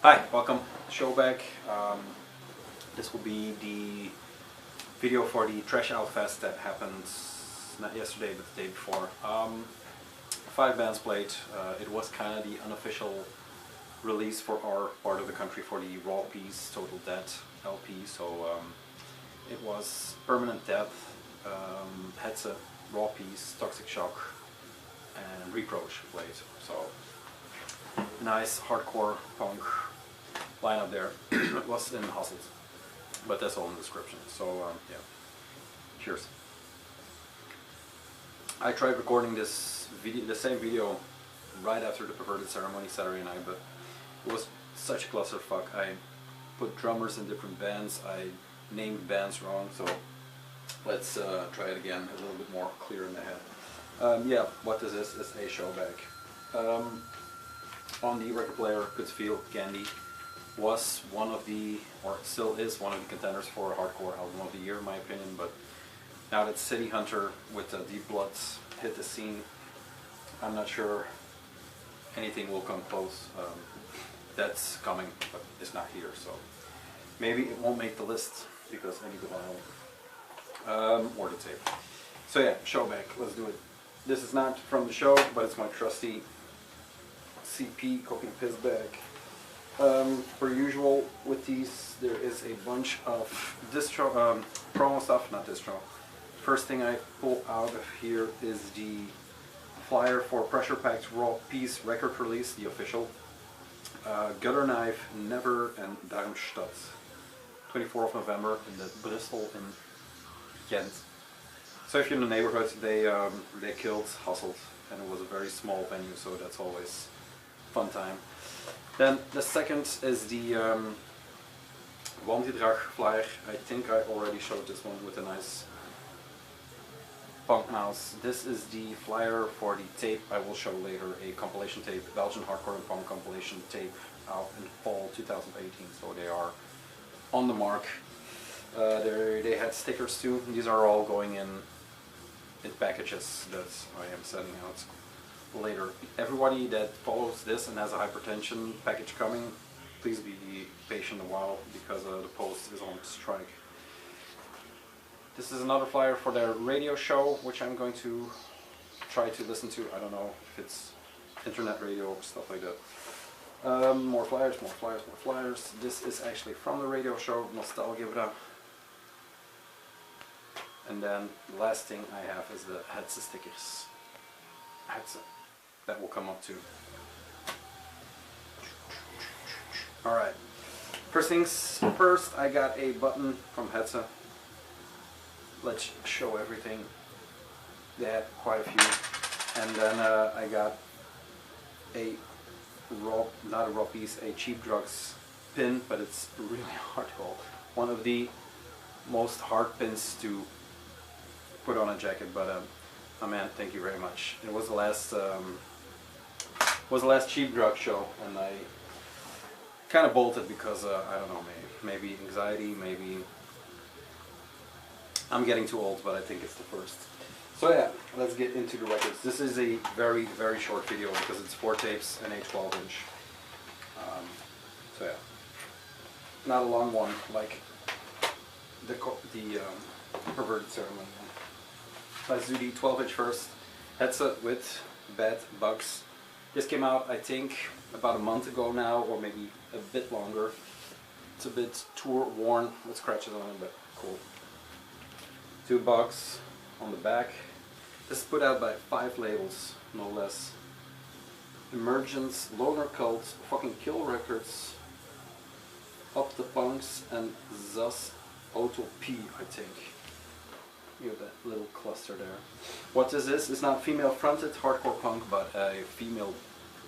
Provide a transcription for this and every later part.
Hi, welcome. Show back. This will be the video for the Trash Out Fest that happened not yesterday but the day before. 5 bands played. It was kind of the unofficial release for our part of the country for the Raw Peace Total Death LP. So it was Permanent Death, Hasselt, Raw Peace, Toxic Shock, and Reproach played. So nice hardcore punk lineup there. It was in Hasselt, but that's all in the description. So yeah, cheers. I tried recording this video, the same video, right after the Perverted Ceremony Saturday night, but it was such a clusterfuck. I put drummers in different bands. I named bands wrong. So let's try it again, a little bit more clear in the head. Yeah, what this is a show back. On the record player, Good Feel, Candy was one of the, or still is one of the contenders for Hardcore Album of the Year in my opinion, but now that City Hunter with Deep Blood hit the scene, I'm not sure anything will come close. That's coming, but it's not here, so maybe it won't make the list because I need the vinyl or the tape. So yeah, show back, let's do it. This is not from the show, but it's my trusty CP cooking piss bag. Per usual with these, there is a bunch of distro, promo stuff, not distro. First thing I pull out of here is the flyer for Pressure Packed Raw Peace record release, the official. Gutter Knife, Never, and Darmstadt. 24th of November in the Bristol in Ghent. So if you're in the neighborhood, they killed Hasselt, and it was a very small venue, so that's always fun time. Then the second is the Wangedrag flyer. I think I already showed this one with a nice punk mouse. This is the flyer for the tape I will show later, a compilation tape, Belgian Hardcore and Punk compilation tape out in fall 2018, so they are on the mark. They had stickers too. These are all going in packages that I am sending out later. Everybody that follows this and has a hypertension package coming, please be patient a while because the post is on strike. This is another flyer for their radio show, which I'm going to try to listen to. I don't know if it's internet radio or stuff like that. More flyers, more flyers, more flyers. This is actually from the radio show, Nostalgia. And then the last thing I have is the Hasselt stickers. Hasselt. That will come up too. Alright. First things first, I got a button from Hasselt. Let's show everything. They had quite a few. And then I got a raw, not a raw piece, a Cheap Drugs pin, but it's really hard to hold. One of the most hard pins to put on a jacket, but oh man, thank you very much. It was the last Cheap Drug show, and I kind of bolted because I don't know, maybe anxiety, maybe I'm getting too old, but I think it's the first. So yeah, let's get into the records. This is a very, very short video because it's 4 tapes and a 12-inch. So yeah, not a long one like the Perverted Ceremony. Let's do the 12-inch first. Hasselt with Bad Bugs. This came out, I think, about a month ago now, or maybe a bit longer. It's a bit tour worn with scratches on it, but cool. $2 on the back. This is put out by 5 labels, no less. Emergence, Loner Cult, fucking Kill Records, Up the Punks, and Zas Auto P, I think. You have that little cluster there. What this is not female fronted hardcore punk, but a female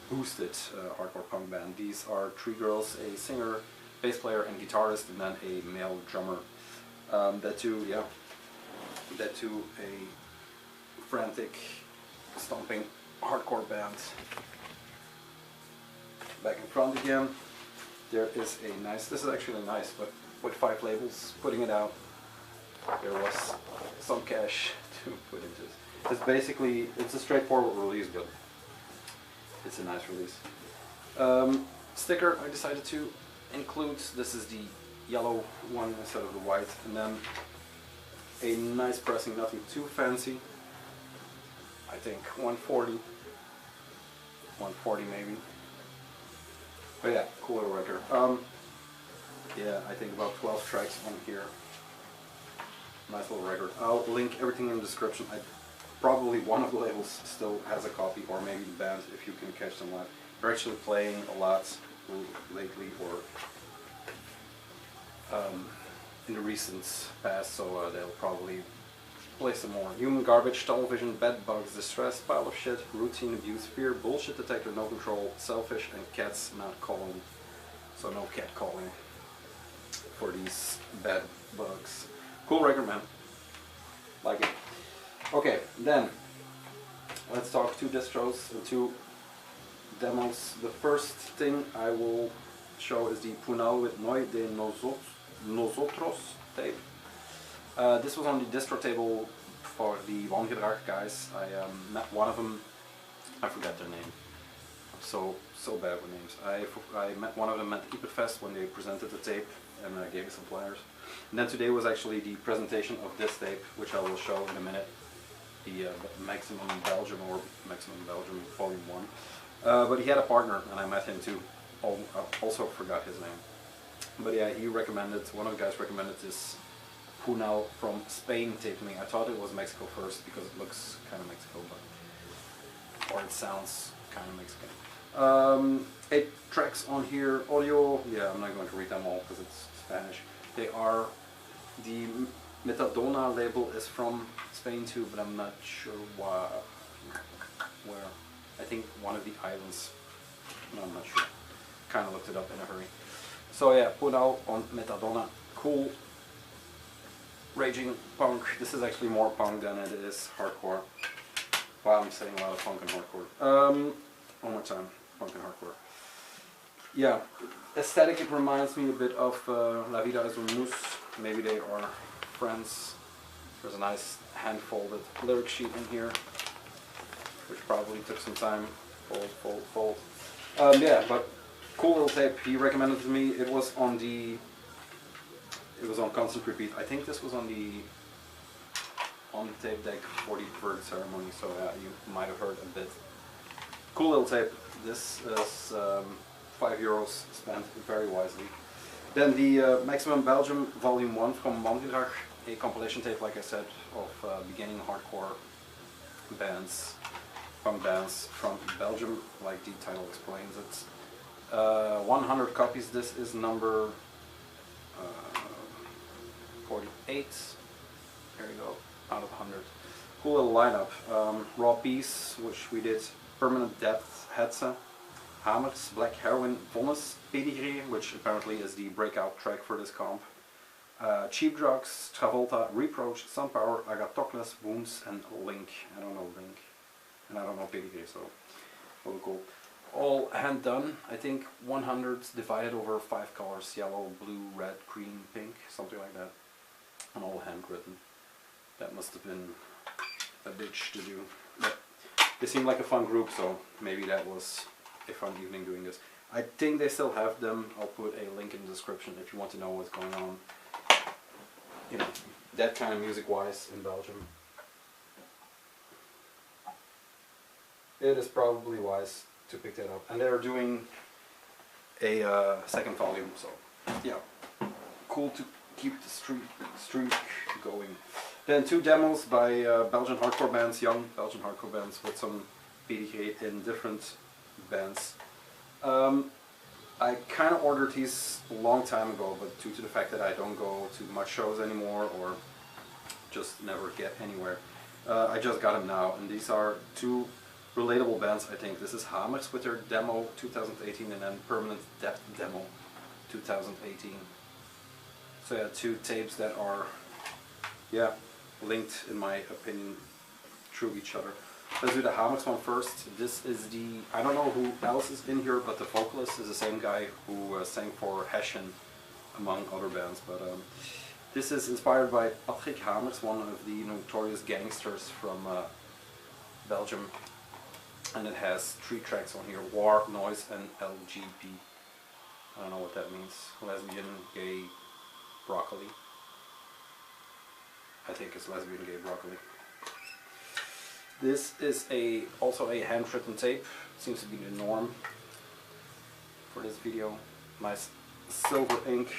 boosted hardcore punk band. These are 3 girls, a singer, bass player and guitarist, and then a male drummer. That too a frantic, stomping hardcore band. Back in front again, there is a nice, this is actually nice, but with 5 labels putting it out. There was some cash to put into this. It's basically, it's a straightforward release, but it's a nice release. sticker I decided to include. This is the yellow one instead of the white, and then a nice pressing, nothing too fancy. I think 140 maybe. But yeah, cool little record. Yeah, I think about 12 tracks on here. Nice little record. I'll link everything in the description. Probably one of the labels still has a copy, or maybe the band if you can catch them live. They're actually playing a lot lately, or in the recent past, so they'll probably play some more. Human garbage, tunnel vision, bed bugs, distress, pile of shit, routine abuse, fear, bullshit detector, no control, selfish, and cats not calling. So no cat calling for these bed bugs. Cool record, man. Like it. Okay, then let's talk 2 distros and 2 demos. The first thing I will show is the Punal with Noi de Nosotros tape. This was on the distro table for the Wangedrag guys. I met one of them. I forgot their name. I'm so bad with names. I met one of them at Hyperfest when they presented the tape and gave me some flyers. And then today was actually the presentation of this tape, which I will show in a minute. The Maximum Belgium, or Maximum Belgium Volume 1. But he had a partner, and I met him too. I also forgot his name. But yeah, he recommended, one of the guys recommended this Punal from Spain tape to me. I thought it was Mexico first because it looks kind of Mexico, but, or it sounds kind of Mexican. 8 tracks on here. Audio, yeah, I'm not going to read them all because it's Spanish. They are, the Metadona label is from Spain too, but I'm not sure where. I think one of the islands. No, I'm not sure. Kind of looked it up in a hurry. So yeah, Punal on Metadona. Cool. Raging punk. This is actually more punk than it is hardcore. Wow, I'm saying a lot of punk and hardcore. One more time. Punk and hardcore. Yeah, aesthetic, it reminds me a bit of La Vida es un Mus. Maybe they are friends. There's a nice hand-folded lyric sheet in here, which probably took some time. Fold. Yeah, but cool little tape. He recommended it to me. It was on constant repeat. I think this was on the tape deck for the preferred ceremony. So yeah, you might have heard a bit. Cool little tape. This is €5 spent very wisely. Then the Maximum Belgium Volume 1 from Wangedrag, a compilation tape, like I said, of beginning hardcore bands, punk bands from Belgium, like the title explains it. 100 copies. This is number 48. There you go, out of 100. Cool little lineup. Raw Peace, which we did. Permanent Depth, Hetze. Hamers, Black Heroin, Vonnis, Pedigree, which apparently is the breakout track for this comp. Cheap Drugs, Travolta, Reproach, Sunpower, Agathocles, Wounds, and Link. I don't know Link. And I don't know Pedigree, so really cool. All hand done. I think 100 divided over 5 colors: yellow, blue, red, green, pink, something like that. And all handwritten. That must have been a bitch to do. But they seem like a fun group, so maybe that was a fun evening doing this. I think they still have them. I'll put a link in the description if you want to know what's going on, you know, that kind of music wise in Belgium. It is probably wise to pick that up. And they're doing a second volume, so yeah, cool to keep the streak going. Then 2 demos by Belgian hardcore bands, young Belgian hardcore bands with some PDK in different bands. I kind of ordered these a long time ago, but due to the fact that I don't go to much shows anymore or just never get anywhere, I just got them now. And these are 2 relatable bands, I think. This is Hamers with their demo 2018, and then Permanent Depth demo 2018. So yeah, 2 tapes that are, yeah, linked in my opinion through each other. Let's do the Hamers one first. This is the, I don't know who else is in here, but the vocalist is the same guy who sang for Hessian, among other bands. But this is inspired by Patrick Hamers, one of the notorious gangsters from Belgium. And it has 3 tracks on here: War, Noise, and LGB. I don't know what that means. Lesbian, gay, broccoli. I think it's lesbian, gay, broccoli. This is also a handwritten tape. Seems to be the norm for this video. Nice silver ink.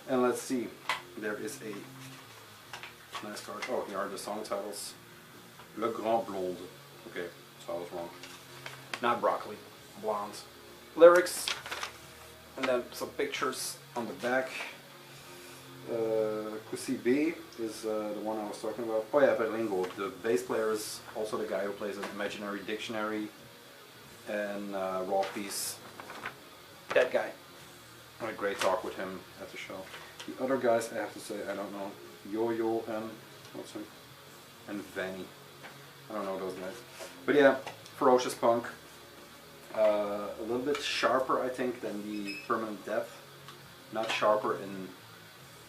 And let's see, there is a nice card. Oh, here are the song titles. Le Grand Blonde. Okay, so I was wrong. Not broccoli, blonde. Lyrics, and then some pictures on the back. Cusi B is the one I was talking about. Oh yeah, Berlingo. The bass player is also the guy who plays an imaginary dictionary and raw piece. That guy. I had a great talk with him at the show. The other guys, I have to say, I don't know. Yo-Yo and what's him? And Vanny. I don't know those guys. But yeah, ferocious punk. A little bit sharper, I think, than the Permanent Depth. Not sharper in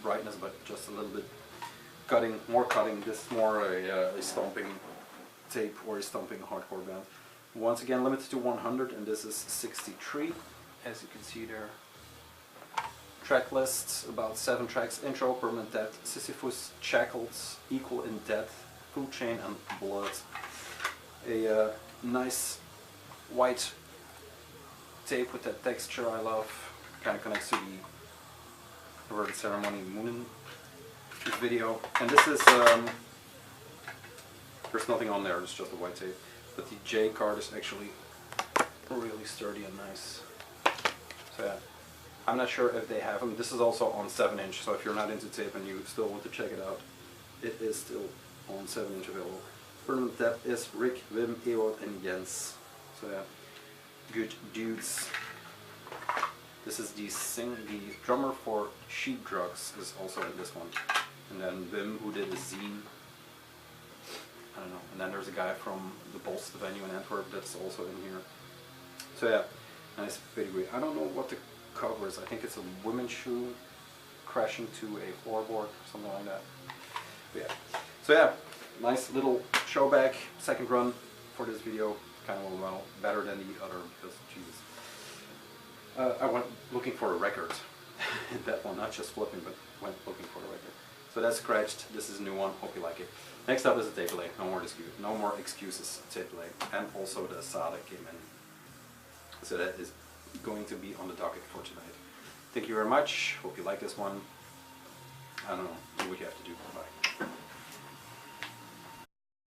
brightness, but just a little bit cutting, more cutting. This is more a stomping tape or a stomping hardcore band. Once again, limited to 100, and this is 63, as you can see there. Track lists, about 7 tracks. Intro, Permanent Depth, Sisyphus, Shackles, Equal in Depth, Food Chain, and Blood. A nice white tape with that texture I love. Kind of connects to the Perverted Ceremony Moonin video. And this is, there's nothing on there, it's just a white tape. But the J card is actually really sturdy and nice. So yeah, I'm not sure if they have them. This is also on 7-inch, so if you're not into tape and you still want to check it out, it is still on 7-inch available. Permanent Depth is Rick, Wim, Ewald, and Jens. So yeah, good dudes. This is the drummer for Sheep Drugs is also in this one. And then Wim, who did a zine. I don't know. And then there's a guy from the Bolst venue in Antwerp that's also in here. So yeah, nice pedigree. I don't know what the cover is. I think it's a women's shoe crashing to a floorboard, something like that. But yeah. So yeah, nice little show back, second run for this video. Kind of went well, better than the other because Jesus. I went looking for a record. That one, not just flipping, but went looking for a record. So that's scratched. This is a new one. Hope you like it. Next up is a tape delay. No more excuses. Tape delay, and also the Sade came in. So that is going to be on the docket for tonight. Thank you very much. Hope you like this one. I don't know. Do what you have to do. Bye.